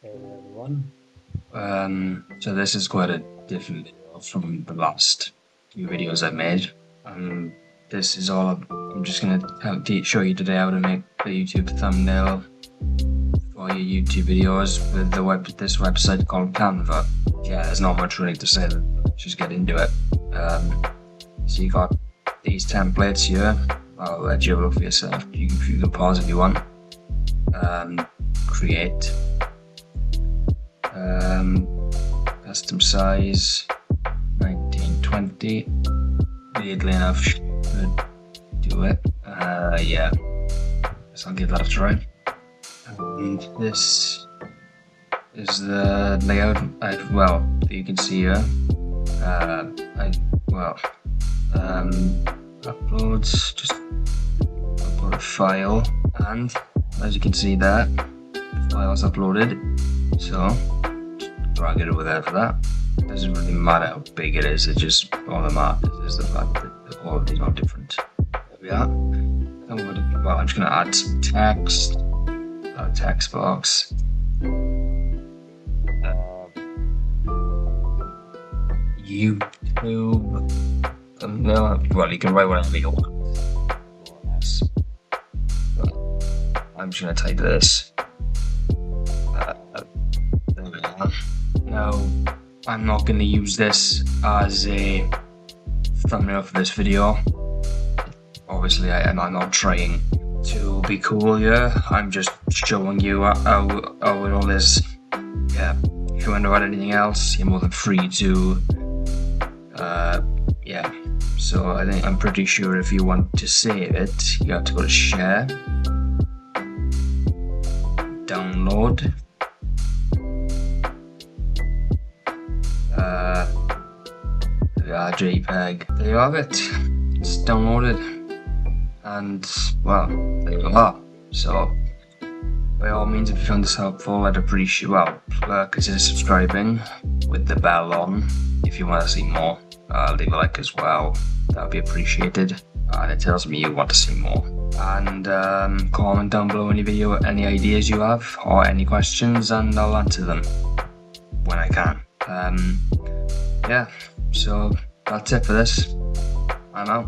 Hey everyone. So this is quite a different video from the last few videos I made. This is all I'm just gonna show you today how to make the YouTube thumbnail for your YouTube videos with this website called Canva. Yeah, there's not much really to say. Let's just get into it. So you got these templates here. I'll let you look for yourself. You can pause if you want. Create. Custom size 1920. Weirdly enough, should do it. Yeah, guess I'll give that a try. And this is the layout. You can see here. Uploads. Just upload a file, and as you can see there, the file is uploaded. So drag it over there for that. It doesn't really matter how big it is, it's just all that matters is the fact that the quality is not different. There we are. I'm just going to add some text, a text box. YouTube thumbnail. Well, you can write whatever you want. I'm just going to type this. Now, I'm not going to use this as a thumbnail for this video. Obviously, I'm not trying to be cool here. I'm just showing you how it all is. Yeah, if you want to add anything else, you're more than free to. Yeah, so I'm pretty sure if you want to save it, you have to go to Share, Download. JPEG. There you have it. It's downloaded, and well, there you are. So, by all means, if you found this helpful, I'd appreciate. Consider subscribing with the bell on if you want to see more. Leave a like as well. That would be appreciated, and it tells me you want to see more. And comment down below any ideas you have or any questions, and I'll answer them when I can. Yeah. So that's it for this. I'm out.